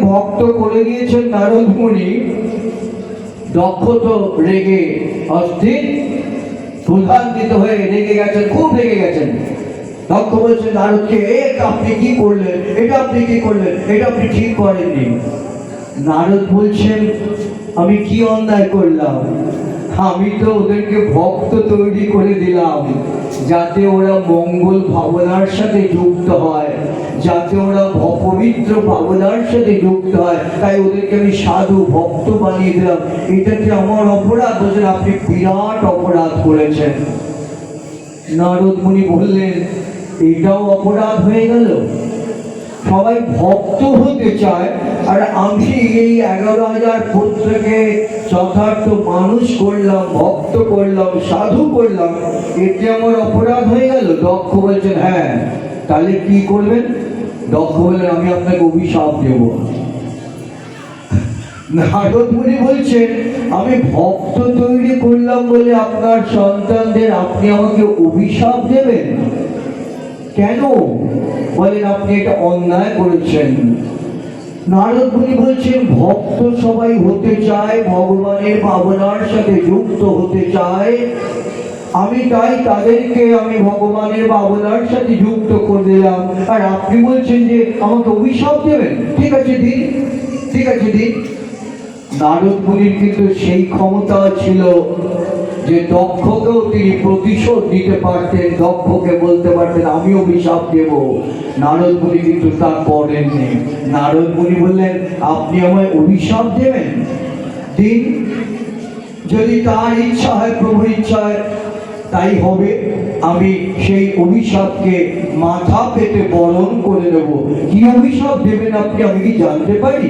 ভক্ত করে দিয়েছেন নারদ মুনি। দক্ষ তো রেগে অস্থির, ক্রোধান্বিত হয়ে রেগে গেছেন, খুব রেগে গেছেন। দক্ষ বলছেন নারদকে, আপনি কি করলেন, এটা আপনি কি করলেন, এটা আপনি ঠিক করেননি। নারদ বলছেন, আমি কি অন্যায় করলাম? আমি তো ওদেরকে ভক্ত তৈরি করে দিলাম যাতে ওরা মঙ্গল ভাবনার সাথে যুক্ত হয়, যাতে ওরা পবিত্র ভাবনার সাথে যুক্ত হয়, তাই ওদেরকে আমি সাধু ভক্ত বানিয়ে দিলাম। এটাকে আমার অপরাধ? বলছেন আপনি বিরাট অপরাধ করেছেন। নারদ মুনি বললেন, এটাও অপরাধ হয়ে গেল? সবাই ভক্ত হতে চায়, আর আমি এই 11,000 পুত্রকে যথার্থ মানুষ করলাম, ভক্ত করলাম, সাধু করলাম, এতে আমার অপরাধ হয়ে গেল? দক্ষ বলছেন, হ্যাঁ, তাহলে কি করবেন? দক্ষ বললেন, আমি আপনাকে অভিশাপ দেব। নারদ মুনি বলছেন, আমি ভক্ত তৈরি করলাম বলে আপনার সন্তানদের আপনি আমাকে অভিশাপ দেবেন কেন? বলেন, আপনি এটা অন্যায় করেছেন। নারদ মুনি বলছেন, ভক্ত সবাই হতে চায়, ভগবানের ভাবনার সাথে যুক্ত হতে চায়, আমি তাই তাদেরকে আমি ভগবানের ভাবনার সাথে যুক্ত করে দিলাম, আর আপনি বলছেন যে আমাকে অভিশাপ দেবেন? ঠিক আছে দিন, ঠিক আছে দিন। নারদ মুনির কিন্তু সেই ক্ষমতা ছিল যে দক্ষকেও তিনি প্রতিশোধ দিতে পারতেন, দক্ষকে বলতে পারতেন আমি অভিশাপ দেব। নারদ মুনি কিন্তু তা করেননি। নারদ মুনি বললেন, আপনি আমায় অভিশাপ দেবেন? দিন, যদি তার ইচ্ছা হয়, প্রভুর ইচ্ছা হয়, তাই হবে। আমি সেই অভিশাপকে মাথা পেতে বরণ করে নেব। কি অভিশাপ দেবেন আপনি, আমি কি জানতে পারি?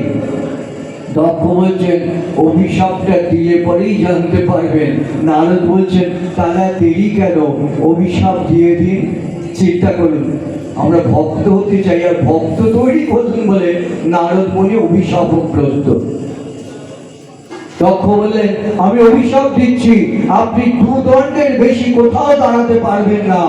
দক্ষ বলছেন, অভিশাপটা দিলে পরেই জানতে পারবেন। নারদ বলছেন, তারা দেরি কেন, অভিশাপ দিয়ে দিন। চিন্তা করুন, আমরা ভক্ত হতে চাই আর ভক্ত তৈরি করুন বলে নারদ মুনি অভিশাপগ্রস্ত। দক্ষ বললেন, আমি অভিশাপ দিচ্ছি, আপনি 2 দণ্ডের বেশি কোথাও দাঁড়াতে পারবেন না।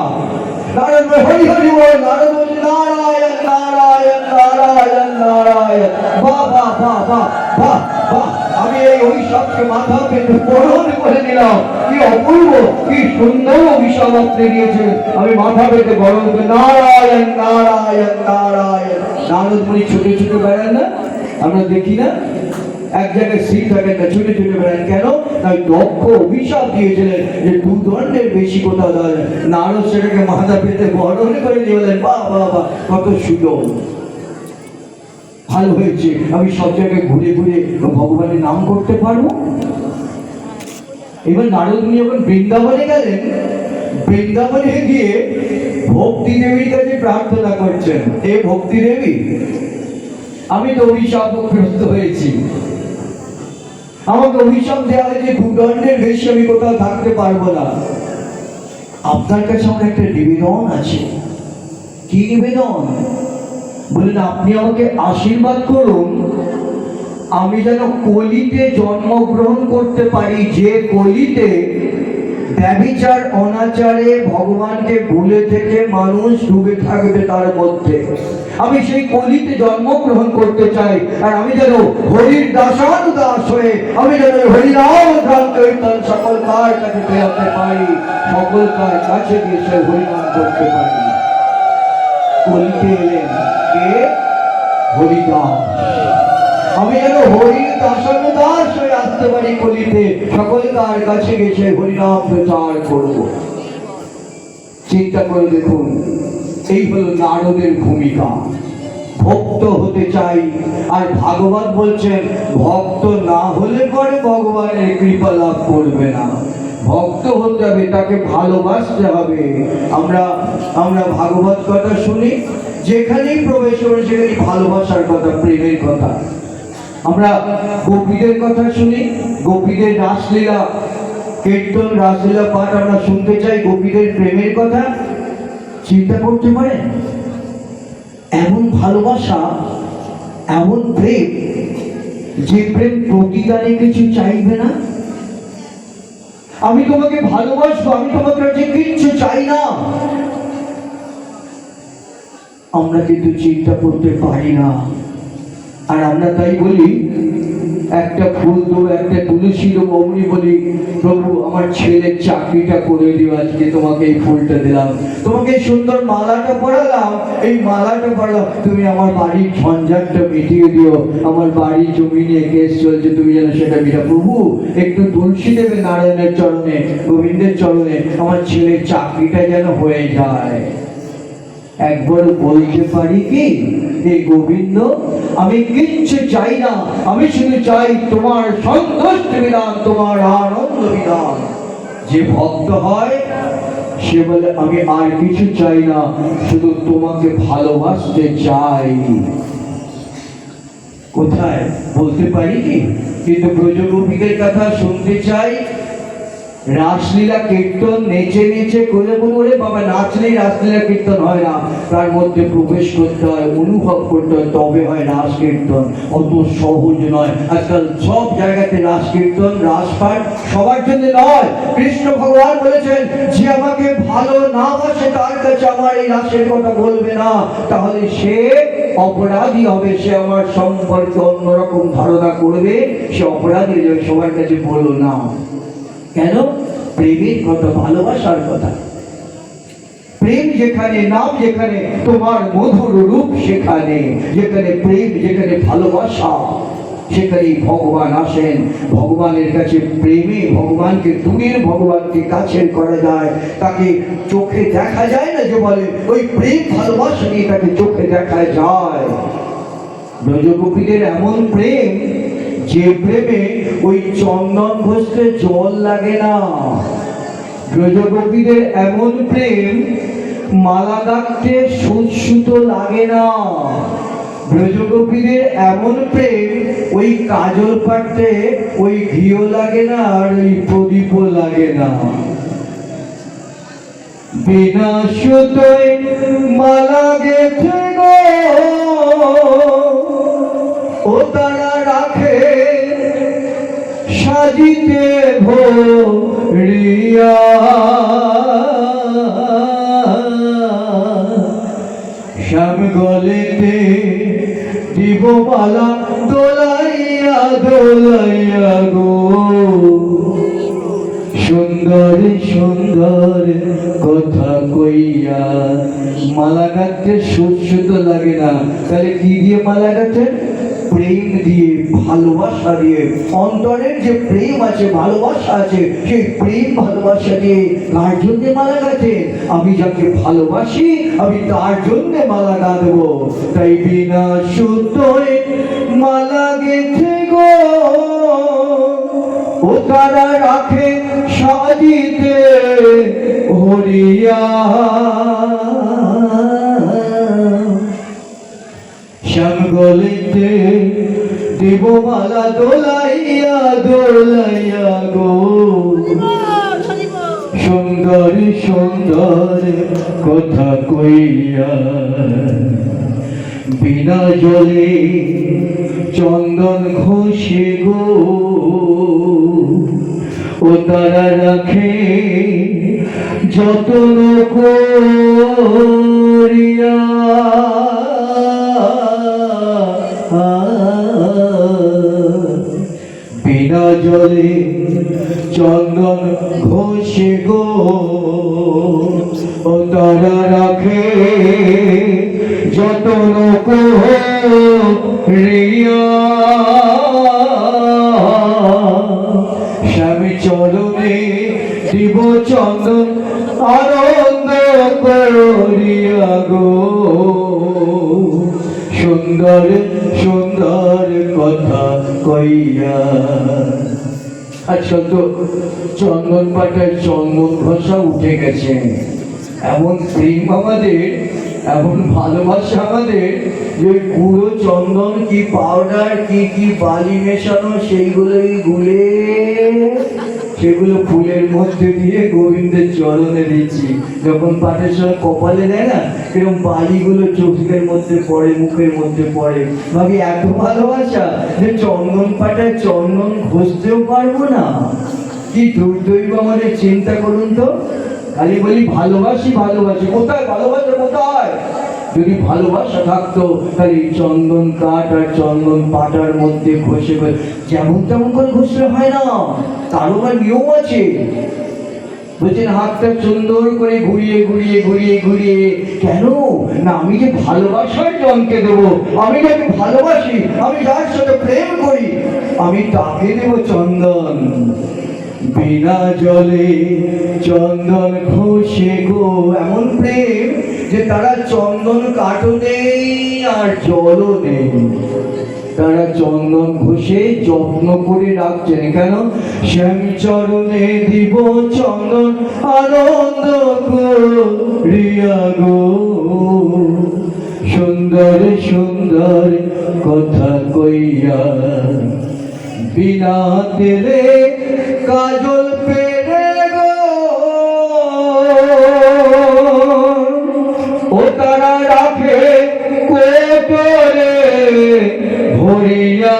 নারদ বলে, হরি হরি বল। নারদ বলছে, নারায়ণ নারায়ণ নারায়ণ নারায়ণ, বাহ বাহ বাহ বাহ বাহ বাহ, আমি এই অভিশাপকে মাথা পেতে বরণ করে নিলাম। কি অপূর্ব, কি সুন্দর অভিশাপ আপনি দিয়েছেন, আমি মাথা পেতে বরণ করে। নারায়ণ নারায়ণ নারায়ণ। নারদ মুনি ছুটে ছুটে বেড়ান না, আমরা দেখি না, এক জায়গায় স্থির থাকেন না, ছুটে ছুটে বেড়ান। কেন? তাই দক্ষ অভিশাপ দিয়েছিলেন যে 2 দণ্ডের বেশি কোথাও দাঁড়ায়। নারদ সেটাকে মাথা পেতে বরণ করে দিয়ে বলেন, বাহ বাহ বাহ, কত সুন্দর, ভালো হয়েছে, আমি সব জায়গায় ঘুরে ঘুরে ভগবানের নাম করতে পারবো। এবার নারদ মুনি যখন বৃন্দাবনে গেলেন, বৃন্দাবনে গিয়ে ভক্তি দেবীর কাছে প্রার্থনা করছেন, হে ভক্তি দেবী, আমি তো অভিশাপগ্রস্ত হয়েছি, আমাকে অভিশাপ দেওয়া হয়েছে 2 দণ্ডের বেশি আমি কোথাও থাকতে পারবো না। আপনার কাছে আমার একটা নিবেদন আছে। কি নিবেদন? বললেন, আপনি আমাকে আশীর্বাদ করুন, আমি যেন কলিতে জন্মগ্রহণ করতে পারি, যে কলিতে ব্যভিচার অনাচারে ভগবানকে ভুলে থেকে মানুষ ডুবে থাকবে তার মধ্যে। আমি সেই কলিতে জন্মগ্রহণ করতে চাই, আর আমি যেন হরির দাসানুদাস হয়ে আমি যেন হরিনাম কীর্তন সকল কার কাছে ফেরাতে পারি, সকল কার কাছে গিয়ে সে হরিনাম করতে পারি। কলিতে এলেন কে? হরিদাস। আমি যেন হরির দাসানুদাস হয়ে আসতে পারি কলিতে, সকল কার কাছে গেছে হরিনাম প্রচার করব। চিন্তা করে দেখুন, এই হলো নারদের ভূমিকা। ভক্ত হতে চাই, আর ভাগবত বলছেন ভক্ত না হলে পরে ভগবানের কৃপা লাভ করবে না। ভক্ত হতে হবে, তাকে ভালোবাসতে হবে। আমরা ভাগবত কথা শুনি, যেখানেই প্রবেশ করে সেখানে ভালোবাসার কথা, প্রেমের কথা। আমরা গোপীদের কথা শুনি, গোপীদের রাসলীলা কীর্তন, রাসলীলা পাঠ আমরা শুনতে চাই, গোপীদের প্রেমের কথা। চিন্তা করতে পারেন, এমন ভালোবাসা, এমন প্রেম, যে প্রেম প্রতিদানে কিছু চাইবে না। আমি তোমাকে ভালোবাসবো, আমি তোমার কাছে কিচ্ছু চাই না। আমরা কিন্তু চিন্তা করতে পারি না। আর আমরা তাই বলি, একটা ফুল দেবো, একটা তুলসী দেবো, অমনি বলি প্রভু আমার ছেলের চাকরিটা করে দিও, আজকে তোমাকে এই ফুলটা দিলাম, তোমাকে এই সুন্দর মালাটা পরালাম, এই মালাটা পরালাম, তুমি আমার বাড়ির ঝঞ্ঝাটটা মিটিয়ে দিও, আমার বাড়ির জমি নিয়ে কেস চলছে, তুমি যেন সেটা মিটা। প্রভু একটু তুলসী দেবে নারায়ণের চরণে, গোবিন্দের চরণে, আমার ছেলের চাকরিটা যেন হয়ে যায়। একবার বলতে পারি কি, এই গোবিন্দ আমি কিচ্ছু চাই না, আমি শুধু চাই তোমার সন্তুষ্টি বিধান, তোমার আনন্দ বিধান। যে ভক্ত হয় সে বলে আমি আর কিছু চাই না, শুধু তোমাকে ভালোবাসতে চাই। কোথায় বলতে পারি কি, কিন্তু ব্রজগোপীদের কথা শুনতে চাই, রাসলীলা কীর্তন নেচে নেচে করে বলে বাবা, নাচলেই রাসলীলা কীর্তন হয় না, তার মধ্যে প্রবেশ করতে হয়, অনুভব করতে হয়, তবে হয় রাস কীর্তন। অত সহজ নয়। আজকাল সব জায়গাতে রাস কীর্তন, রাসপাঠ সবার জন্য নয়। কৃষ্ণ ভগবান বলেছেন, যে আমাকে ভালো না বাসে তার কাছে আমার এই রাসের কথা বলবে না, তাহলে সে অপরাধী হবে, সে আমার সম্পর্কে অন্যরকম ধারণা করবে, সে অপরাধী হয়ে যাবে। সবার কাছে বলো না। কেন? প্রেমের কথা, ভালোবাসার কথা। প্রেম যেখানে, নাম যেখানে, তোমার মধুর রূপ সেখানে, যেখানে প্রেম, যেখানে ভালোবাসা, সেখানেই ভগবান আসেন। ভগবানের কাছে প্রেমে ভগবানকে দূরের ভগবানকে কাছের করা যায়। তাকে চোখে দেখা যায় না, যে বলে ওই প্রেম ভালোবাসা নিয়ে তাকে চোখে দেখা যায়। ব্রজগোপীদের এমন প্রেম, যে প্রেমে ওই চন্দন ঘষতে জল লাগে না। ব্রজগোপীদের এমন প্রেম, মালা গাঁথতে সুতো লাগে না। ব্রজগোপীদের এমন প্রেম, ওই কাজল পাড়তে ওই ঘিও লাগে না, আর ওই প্রদীপও লাগে না। বিনা সুতোয় মালা গেথে গো, ও তারা রাখে সাজিতে ভরিয়া, শ্যাম গলেতে দিব মালা দোলাইয়া দোলাইয়া গো। সুন্দর সুন্দর কথা কইয়া। মালা গাঁথতে সুতো লাগে না, তাহলে কি দিয়ে মালা গাঁথেন? প্রেম দিয়ে, ভালোবাসা দিয়ে। অন্তরের যে প্রেম আছে, ভালোবাসা আছে, সেই প্রেম ভালোবাসা দিয়ে কার জন্য মালা গাঁথেন? আমি যাকে ভালোবাসি আমি তার জন্য মালা গাঁথবো। তাই বিনা সুতোয় মালা গেথে গো, ও তারা রাখে সাজিতে হরিয়া। শ্যাম গলিতে দিব মালা দোলাইয়া দোলাইয়া গো। সুন্দর সুন্দর কথা কইয়া, বিনা জলে চন্দন ঘষে গো, ও তারা রাখে যতন করিয়া। বিনা জলে চন্দন ঘষে গো, ও তারা রাখে যতন করিয়া। স্বামী চরণে দিব চন্দন আনন্দ করিয়া গো। সুন্দর সুন্দর কথা কইয়া। আজকাল তো চন্দন পাতায় চন্দন ঘষা উঠে গেছে। এমন প্রেম আমাদের, এমন ভালোবাসা আমাদের, যে গুঁড়ো চন্দন কি পাউডার কি বালি মেশানো, সেইগুলোই গুলে সেগুলো ফুলের মধ্যে দিয়ে গোবিন্দের চরণে দিচ্ছি। যখন পাঠের সময় কপালে দেয় না, এরকম বালিগুলো চোখের মধ্যে পড়ে, মুখের মধ্যে পড়ে। ভাবি এত ভালোবাসা যে চন্দন পাতায় চন্দন ঘষতেও পারবো না। কি দুর্দৈব আমাদের, চিন্তা করুন তো। খালি বলি ভালোবাসি ভালোবাসি, কোথায় ভালোবাসা? কোথায় যদি ভালোবাসা থাকতো তাহলে এই চন্দন কাঠ আর চন্দন পাটার মধ্যে ঘষে ঘষে যেমন তেমন করে ঘষলে হয় না, তারও আবার নিয়ম আছে। বলছেন হাতটা সুন্দর করে ঘুরিয়ে ঘুরিয়ে ঘুরিয়ে ঘুরিয়ে, কেন না আমি যে ভালোবাসার জনকে দেবো, আমি যাকে ভালোবাসি, আমি যার সাথে প্রেম করি, আমি তাকে দেব চন্দন। বিনা জলে চন্দন ঘষে গো, এমন প্রেম যে তারা চন্দন কাঠও নেই আর জলও নেই, তারা চন্দন ঘষে যত্ন করে রাখছেন। কেন? শ্যাম চরণে দিব চন্দন আনন্দ করিয়া গো, সুন্দর সুন্দর কথা কইয়া, বিনা তেলে কাজল পেরে গো, ও তারা রাখে কোটরে ভরিয়া।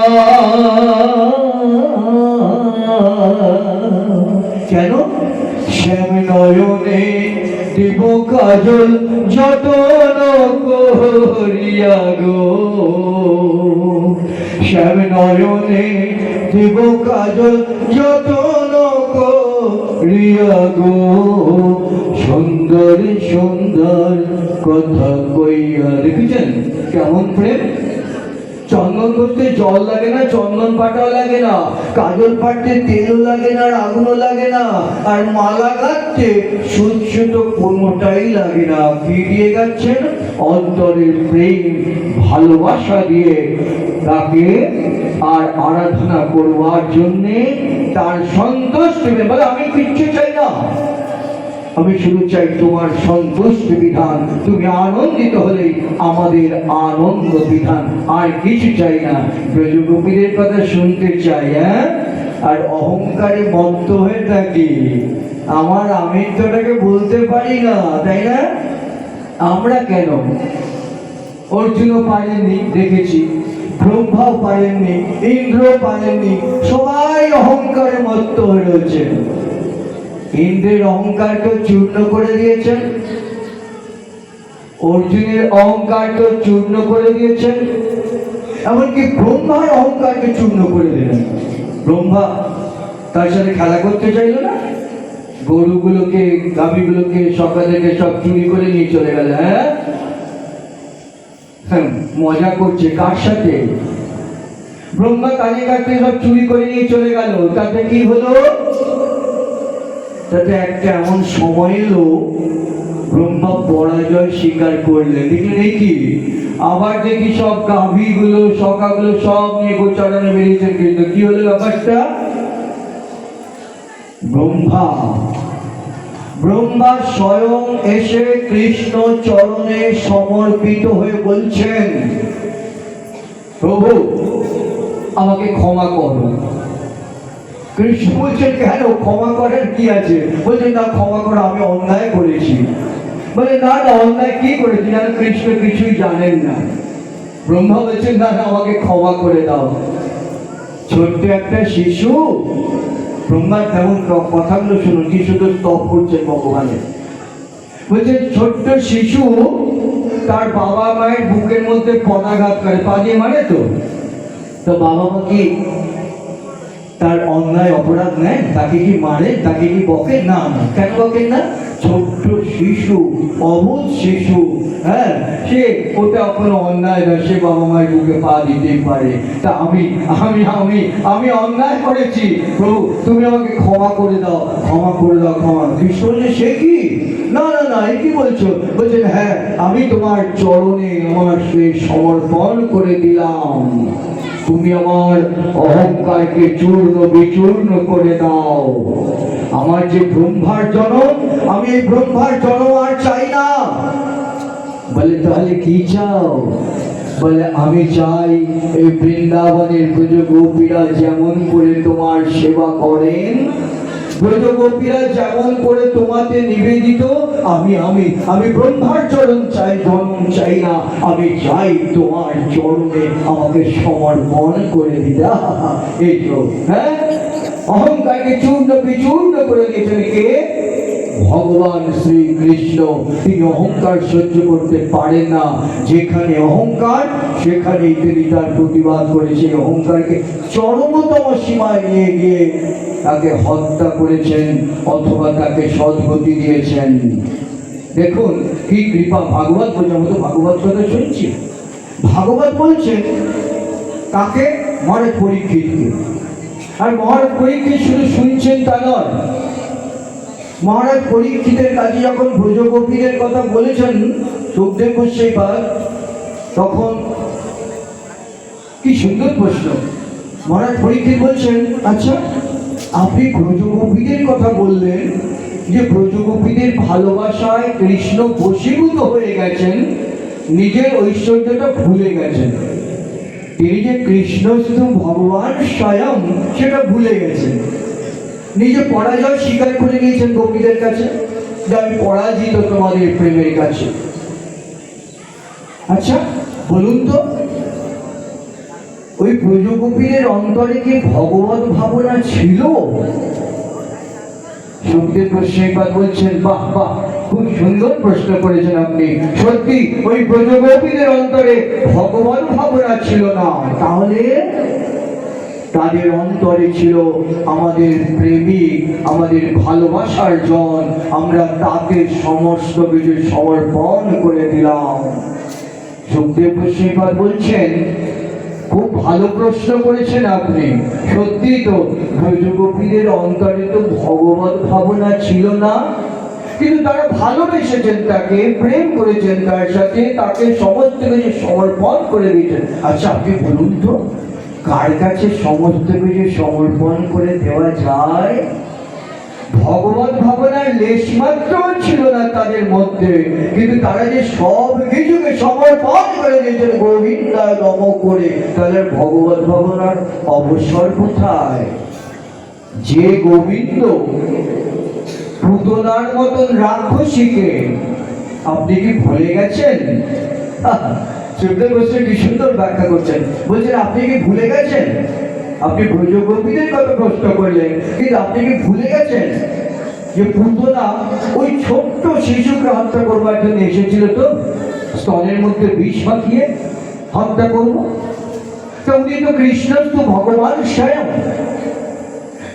কেন? শ্যাম নয়নে দিব কাজল যতন করিয়া গো, শ্যাম নয়নে দিব কাজল যতন করিয়া গো, সুন্দর সুন্দর কথা কইয়া। দেখেছেন কেমন প্রেম? চন্দন করতে জল লাগে না, চন্দন পাটাও লাগে না, কাজল পাটতে তেলও লাগে না, আর আগুনও লাগে না, আর মালা গাঁথতে সুত সুতো কোনোটাই লাগে না। কি দিয়ে গাচ্ছেন? অন্তরের প্রেম ভালোবাসা দিয়ে তাকে আর আরাধনা করবার জন্যে, তার সন্তুষ্টি। বলে আমি কিচ্ছু চাই না, আমি শুধু চাই তোমার সন্তুষ্ট বিধান, তুমি আনন্দিত হলেই আমাদের আনন্দ বিধান, আর কিছু চাই না। ব্রজগোপীদের কথা শুনতে চাই, হ্যাঁ? আর অহংকারে মত্ত হয়ে থাকি, আমার আমিত্বটাকে বলতে পারি না, তাই না? আমরা কেন? অর্জুনও পারেননি, দেখেছি, ব্রহ্মাও পারেননি, ইন্দ্র পারেননি, সবাই অহংকারে মত্ত হয়ে রয়েছে। ইন্দ্রের অহংকারকে চূর্ণ করে দিয়েছেন, অর্জুনের অহংকারকে চূর্ণ করে দিয়েছেন, এমনকি ব্রহ্মার অহংকারকে চূর্ণ করে দিলেন। ব্রহ্মা তার সাথে খেলা করতে চাইল না, গরুগুলোকে গাভীগুলোকে সকালে সব চুরি করে নিয়ে চলে গেল। হ্যাঁ, মজা করছে কার সাথে? ব্রহ্মা কানে কাটতে সব চুরি করে নিয়ে চলে গেল। তাতে কি হলো? তাতে একটা এমন সময় এলো, ব্রহ্মা পরাজয় স্বীকার করলেন। দেখলেন এই কি? আবার দেখি সব গাভীগুলো সকাগুলো সব নিয়ে গোচারণে বেরিয়েছেন, কিন্তু কি হলো ব্যাপারটা? ব্রহ্মা স্বয়ং এসে কৃষ্ণ চরণে সমর্পিত হয়ে বলছেন, প্রভু আমাকে ক্ষমা করো। কৃষ্ণ বলছেন, কেন? ক্ষমা করার কি আছে? বলছেন না, ক্ষমা করো, আমি অন্যায় করেছি। বলে না না, অন্যায় কি করেছি? না, কৃষ্ণ কিছুই জানেন না। ব্রহ্মা বলছেন, না না, আমাকে ক্ষমা করে দাও। ছোট্ট একটা শিশু, ব্রহ্মার তেমন কথাগুলো শুনুন, কি শুধু স্তব করছেন ভগবানের। বলছেন ছোট্ট শিশু তার বাবা মায়ের বুকের মধ্যে পদাঘাত করে, পা দিয়ে মারে, তো বাবা মা কি তার অন্যায় অপরাধ নেয়? তাকে কি মারে? তাকে কি বকে? না না। কেন বকেন না? ছোট্ট শিশু, অবুঝ শিশু, হ্যাঁ, সে ওটা কোনো অন্যায় নয়, সে বাবা মায়ের বুকে পা দিতেই পারে। তা আমি আমি আমি আমি অন্যায় করেছি, প্রভু তুমি আমাকে ক্ষমা করে দাও, ক্ষমা করে দাও, ক্ষমা। কৃষ্ণ বলছে, সে কি? না না না, এ কি বলছো? বলছেন, হ্যাঁ, আমি তোমার চরণে আমার সে সমর্পণ করে দিলাম, তুমি আমার অহংকারকে চূর্ণ বিচূর্ণ করে দাও। আমার যে ব্রহ্মার জনম, আমি এই ব্রহ্মার জনম আর চাই না। বলে তাহলে কি চাও? বলে আমি চাই এই বৃন্দাবনের ব্রজগোপীরা যেমন করে তোমার সেবা করেন, ব্রজগোপীরা যেমন করে তোমাতে নিবেদিত, আমি আমি আমি ব্রহ্মার চরণ চাই, জন্ম চাই না। আমি চাই তোমার চরণে আমাকে সমর্পণ করে দিতা। এই তো, হ্যাঁ, অহংকারকে চূর্ণ বিচূর্ণ করে দিয়েছেন কে? ভগবান শ্রীকৃষ্ণ তিনি অহংকার সহ্য করতে পারেন না। যেখানে অহংকার সেখানেই তিনি তার প্রতিবাদ করেছেন। অহংকারকে চরমতম সীমায় নিয়ে গিয়ে তাকে হত্যা করেছেন অথবা তাকে সদ্গতি দিয়েছেন। দেখুন কি কৃপা! ভাগবত বোঝার মতো ভাগবত কথা শুনছি। ভাগবত বলছেন তাকে মহারাজ পরীক্ষিতকে, আর মহারাজ পরীক্ষিত শুধু শুনছেন তা নয়, মহারাজ পরীক্ষিতের কাছে যখন ব্রজগোপীদের কথা বলেছেন সুখদেব গোস্বামী পাদ, তখন কি সুন্দর প্রশ্ন! মহারাজ পরীক্ষিত বলছেন, আচ্ছা আপনি ব্রজগোপীদের কথা বললেন যে ব্রজগোপীদের ভালোবাসায় কৃষ্ণ বশীভূত হয়ে গেছেন, নিজের ঐশ্বর্যটা ভুলে গেছেন। তিনি যে কৃষ্ণ শুধু ভগবান স্বয়ং সেটা ভুলে গেছেন। নিজে পরাজয় স্বীকার করে নিয়েছেন গোপীদের কাছে যে আমি পরাজিত তোমাদের প্রেমের কাছে। আচ্ছা বলুন তো, ওই ব্রজগোপীদের অন্তরে কি ভগবত ভাবনা ছিল? সুখদেব গোস্বামী বলছেন, বাহ বাহ, খুব সুন্দর প্রশ্ন করেছেন আপনি। সত্যি ওই ব্রজগোপীদের অন্তরে ভগবান ভাবনা ছিল না, তাহলে তাদের অন্তরে ছিল আমাদের প্রেমিক, আমাদের ভালোবাসার জন, আমরা তাকে সমস্ত কিছু সমর্পণ করে দিলাম। সুখদেব গোস্বামী বলছেন, খুব ভালো প্রশ্ন করেছেন আপনি। সত্যি তো ব্রজগোপীদের অন্তরে তো ভগবত ভাবনা ছিল না, কিন্তু তারা ভালোবেসেছেন তাকে, প্রেম করেছেন তার সাথে, তাকে সমস্ত কিছু সমর্পণ করে দিয়েছেন। আচ্ছা আপনি বলুন তো, কার কাছে সমস্ত কিছু সমর্পণ করে দেওয়া যায়? ভগবত ভাবনার লেশমাত্র ছিল না তাদের মধ্যে, কিন্তু তারা যে সব কিছুকে সমর্পণ করে দিয়েছেন গোবিন্দায় নম করে, তাদের ভগবত ভাবনার অবসর কোথায়? যে গোবিন্দ পুতনার মতন রাক্ষসীকে আপনি কি ভুলে গেছেন? সুখদেব গোস্বামী কি সুন্দর ব্যাখ্যা করছেন, বলছেন আপনি কি ভুলে গেছেন? আপনি ব্রজগোপীদের কথা প্রশ্ন করলেন, কিন্তু আপনি কি ভুলে গেছেন যে পুতনা ওই ছোট্ট শিশুকে হত্যা করবার জন্য এসেছিল? তো স্তনের মধ্যে বিষ মাখিয়ে হত্যা করবো, তো উনি তো কৃষ্ণ তো ভগবান স্বয়ং।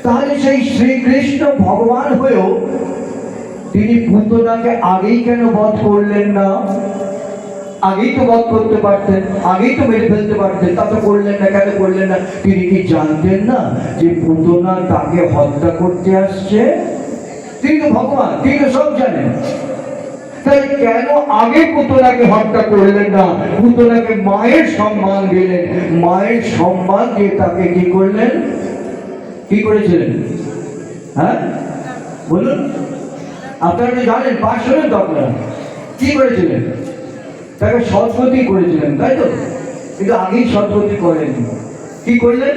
তাহলে সেই শ্রীকৃষ্ণ ভগবান হয়েও তিনি পুতনাকে আগেই কেন বধ করলেন না? আগেই তো বধ করতে পারতেন, আগেই তো মেরে ফেলতে পারতেন, তা তো করলেন না। কেন করলেন না? তিনি কি জানতেন না যে পুতনা তাকে হত্যা করতে আসছে? তিনি তো ভগবান, তিনি তো সব জানেন। তাই কেন আগে পুতনাকে হত্যা করলেন না? পুতনাকে মায়ের সম্মান দিলেন, মায়ের সম্মান দিয়ে তাকে কি করলেন? কি করেছিলেন? হ্যাঁ বলুন, আপনারা তো জানেন, পাঠ শোনেন তো আপনারা। কি করেছিলেন? তাকে সৎগতি করেছিলেন, তাই তো? কিন্তু আগেই সৎগতি করেননি। কি করলেন?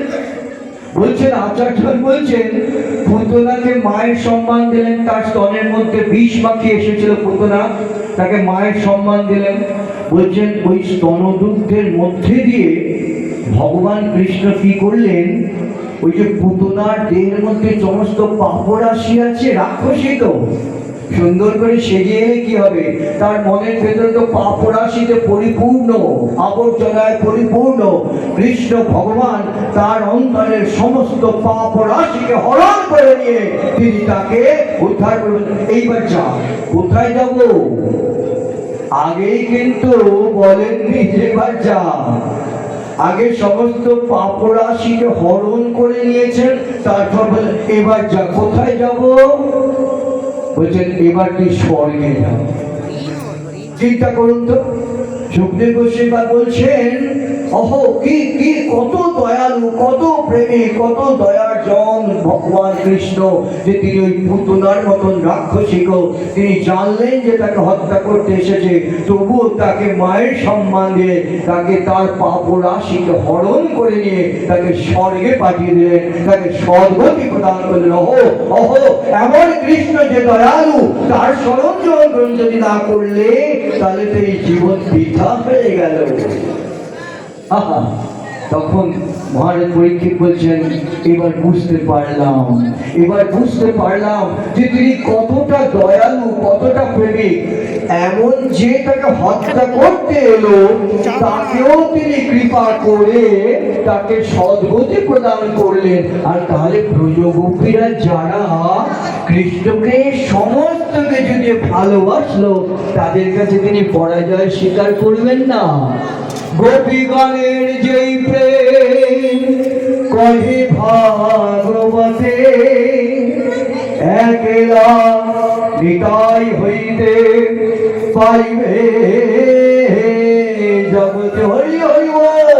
বলছেন আচার্য বলছেন, পুতনাকে মায়ের সম্মান দিলেন, তার স্তনের মধ্যে বিষ মাখিয়ে এসেছিল পুতনা, তাকে মায়ের সম্মান দিলেন। বলছেন ওই স্তনদুগ্ধের মধ্যে দিয়ে ভগবান কৃষ্ণ কি করলেন? ওই যে পুতনার দেহের মধ্যে সমস্ত পাপরাশি আছে, রাক্ষসী তো, সুন্দর করে সেজে এলে কি হবে? তার মনের ভেতরে তো পাপরাশিতে পরিপূর্ণ, আবর্জনায় পরিপূর্ণ। কৃষ্ণ ভগবান তার অন্তরের সমস্ত পাপরাশিকে হরণ করে নিয়ে তিনি তাকে উদ্ধার করবেন। এইবার যা, কোথায় যাব? আগেই কিন্তু বলেননি এবার যা। আগে সমস্ত পাপরাশিকে হরণ করে নিয়েছেন, তারপর বলেন এবার যা। কোথায় যাব? বলছেন এবার তুই স্বর্গে যাও। চিন্তা করুন তো, সুখদেব গোস্বামী বলছেন, অহো কি কি কত দয়ালু, কত প্রেমী, কত দয়ার জন ভগবান কৃষ্ণ, যে তিনি ওই পুতনার মতন রাক্ষসীকেও তিনি জানলেন যে তাকে হত্যা করতে এসেছে, তবুও তাকে মায়ের সম্মান দিয়ে তাকে তার পাপরাশিকে হরণ করে নিয়ে তাকে স্বর্গে পাঠিয়ে দিলেন, তাকে সদ্গতি প্রদান করলেন। অহো অহো, এমন কৃষ্ণ যে দয়ালু, তার স্মরণ যদি না করলে তাহলে তো এই জীবন বৃথা হয়ে গেল। তখন মহারাজ পরীক্ষিত বলছেন, এবার বুঝতে পারলাম যে তিনি কতটা দয়ালু, কতটা প্রেমিক। এমন যে তাকে হত্যা করতে এলো তাকেও তিনি কৃপা করে তাকে সদ্গতি প্রদান করলেন। আর তাহলে ব্রজগোপীরা যারা কৃষ্ণকে সমস্ত কিছু দিয়ে ভালোবাসলো, তাদের কাছে তিনি পরাজয় স্বীকার করবেন না। গোপীগণের যেই প্রেম কহে ভাগবতে, একেলা নিতাই হইতে পাইবে জগতে। হরি হরি বল।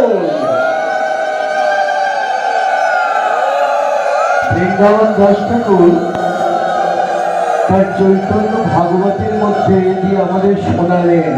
বৃন্দাবন দাস ঠাকুর তার চৈতন্য ভাগবতের মধ্যে দিয়ে আমাদের শোনালেন